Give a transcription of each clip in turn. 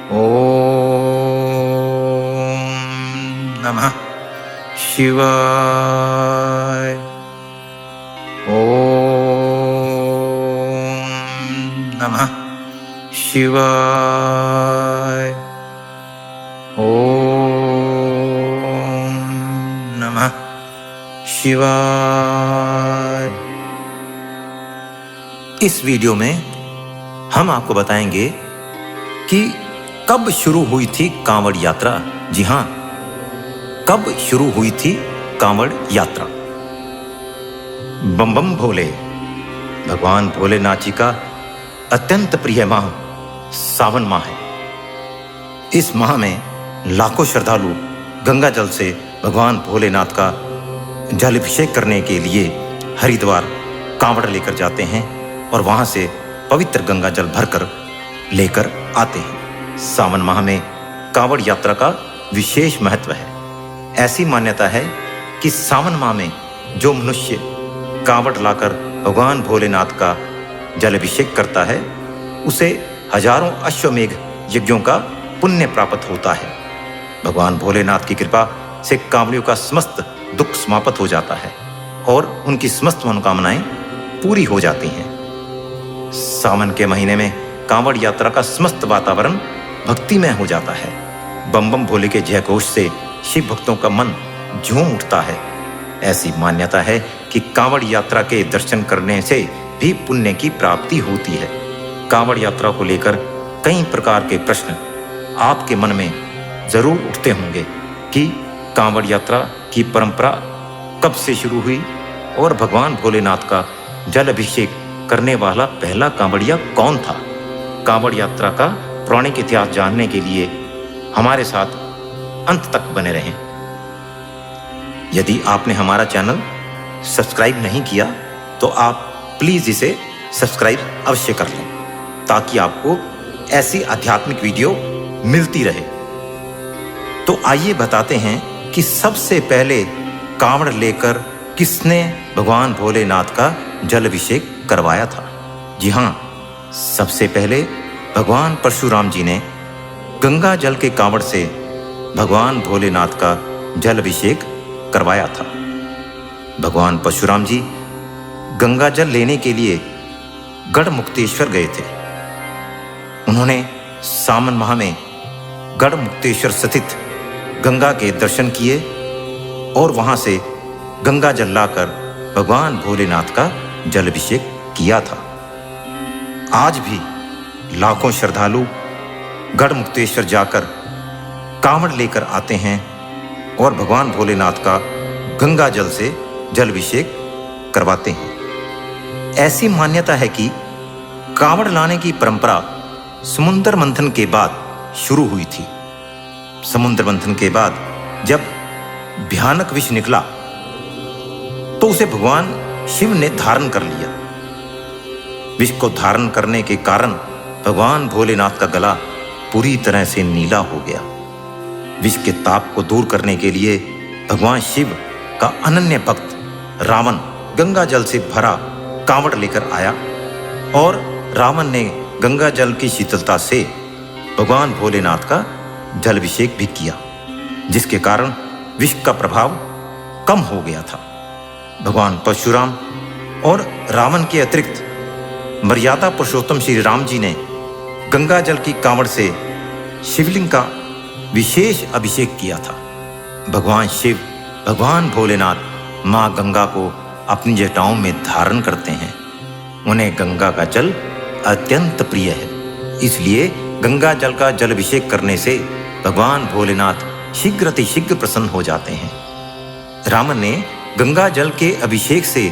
ओम नमः शिवाय। ओम नमः शिवाय। ओम नमः शिवाय। इस वीडियो में हम आपको बताएंगे कि कब शुरू हुई थी कांवड़ यात्रा। जी हां, कब शुरू हुई थी कांवड़ यात्रा। बम बम भोले, भगवान भोलेनाथ जी का अत्यंत प्रिय माह सावन माह है। इस माह में लाखों श्रद्धालु गंगा जल से भगवान भोलेनाथ का जलाभिषेक करने के लिए हरिद्वार कांवड़ लेकर जाते हैं और वहां से पवित्र गंगा जल भरकर लेकर आते हैं। सावन माह में कांवड़ यात्रा का विशेष महत्व है। ऐसी मान्यता है कि सावन माह में जो मनुष्य कांवड़ लाकर भगवान भोलेनाथ का जलाभिषेक करता है उसे हजारों अश्वमेघ यज्ञों का पुण्य प्राप्त होता है। भगवान भोलेनाथ की कृपा से कांवड़ियों का समस्त दुख समाप्त हो जाता है और उनकी समस्त मनोकामनाएं पूरी हो जाती हैं। सावन के महीने में कांवड़ यात्रा का समस्त वातावरण भक्तिमय हो जाता है। बम बम भोले के जय घोष से शिव भक्तों का मन झूम उठता है। ऐसी मान्यता है कि कांवड़ यात्रा के दर्शन करने से भी पुण्य की प्राप्ति होती है। कांवड़ यात्रा को लेकर कई प्रकार के प्रश्न आपके मन में जरूर उठते होंगे कि कांवड़ यात्रा की परंपरा कब से शुरू हुई और भगवान भोलेनाथ का जल अभिषेक करने वाला पहला कांवड़िया कौन था। कांवड़ यात्रा का पौराणिक इतिहास जानने के लिए हमारे साथ अंत तक बने रहें। यदि आपने हमारा चैनल सब्सक्राइब नहीं किया तो आप प्लीज इसे सब्सक्राइब अवश्य कर लें ताकि आपको ऐसी आध्यात्मिक वीडियो मिलती रहे। तो आइए बताते हैं कि सबसे पहले कांवड़ लेकर किसने भगवान भोलेनाथ का जल अभिषेक करवाया था। जी हां, सबसे पहले भगवान परशुराम जी ने गंगा जल के कांवड़ से भगवान भोलेनाथ का जल अभिषेक करवाया था। भगवान परशुराम जी गंगा जल लेने के लिए गढ़मुक्तेश्वर गए थे। उन्होंने सावन माह में गढ़मुक्तेश्वर स्थित गंगा के दर्शन किए और वहां से गंगा जल लाकर भगवान भोलेनाथ का जल अभिषेक किया था। आज भी लाखों श्रद्धालु गढ़मुक्तेश्वर जाकर कांवड़ लेकर आते हैं और भगवान भोलेनाथ का गंगा जल से जल अभिषेक करवाते हैं। ऐसी मान्यता है कि कांवड़ लाने की परंपरा समुद्र मंथन के बाद शुरू हुई थी। समुद्र मंथन के बाद जब भयानक विष निकला तो उसे भगवान शिव ने धारण कर लिया। विष को धारण करने के कारण भगवान भोलेनाथ का गला पूरी तरह से नीला हो गया। विष के ताप को दूर करने के लिए भगवान शिव का अनन्य भक्त रावण गंगा जल से भरा कांवड़ लेकर आया और रावण ने गंगा जल की शीतलता से भगवान भोलेनाथ का जल अभिषेक भी किया, जिसके कारण विष का प्रभाव कम हो गया था। भगवान परशुराम और रावण के अतिरिक्त मर्यादा पुरुषोत्तम श्री राम जी ने गंगा जल की कांवड़ से शिवलिंग का विशेष अभिषेक किया था। भगवान शिव भगवान भोलेनाथ मां गंगा को अपनी जटाओं में धारण करते हैं। उन्हें गंगा का जल अत्यंत प्रिय है, इसलिए गंगा जल का जल अभिषेक करने से भगवान भोलेनाथ शीघ्र प्रसन्न हो जाते हैं। रावण ने गंगा जल के अभिषेक से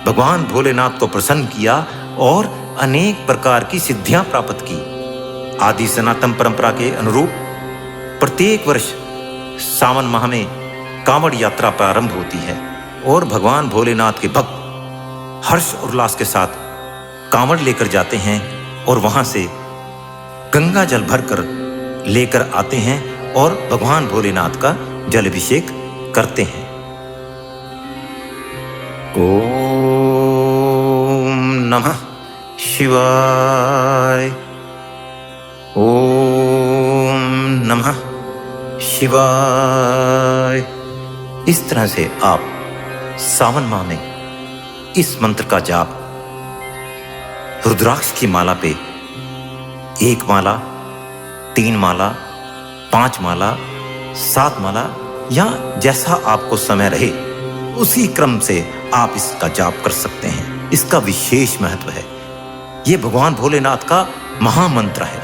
भगवान भोलेनाथ को प्रसन्न किया और अनेक प्रकार की सिद्धियां प्राप्त की। आदि सनातन परंपरा के अनुरूप प्रत्येक वर्ष सावन माह में कांवड़ यात्रा प्रारंभ होती है और भगवान भोलेनाथ के भक्त हर्ष और उल्लास के साथ कांवड़ लेकर जाते हैं और वहां से गंगा जल भरकर लेकर आते हैं और भगवान भोलेनाथ का जल अभिषेक करते हैं। ओम नमः शिवाय। ओम नमः शिवाय। इस तरह से आप सावन माह में इस मंत्र का जाप रुद्राक्ष की माला पे 1 माला, 3 माला, 5 माला, 7 माला या जैसा आपको समय रहे उसी क्रम से आप इसका जाप कर सकते हैं। इसका विशेष महत्व है। ये भगवान भोलेनाथ का महामंत्र है।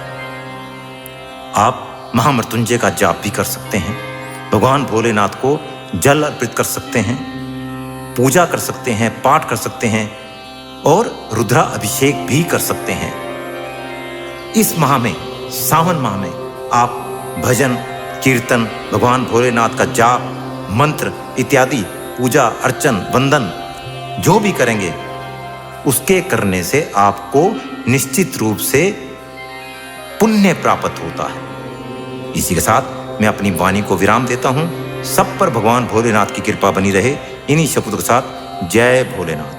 आप महामृत्युंजय का जाप भी कर सकते हैं, भगवान भोलेनाथ को जल अर्पित कर सकते हैं, पूजा कर सकते हैं, पाठ कर सकते हैं और रुद्रा अभिषेक भी कर सकते हैं। इस माह में, सावन माह में आप भजन, कीर्तन, भगवान भोलेनाथ का जाप, मंत्र इत्यादि पूजा, अर्चन, वंदन जो भी करेंगे उसके करने से आपको निश्चित रूप से पुण्य प्राप्त होता है। इसी के साथ मैं अपनी वाणी को विराम देता हूं। सब पर भगवान भोलेनाथ की कृपा बनी रहे। इन्हीं शब्दों के साथ जय भोलेनाथ।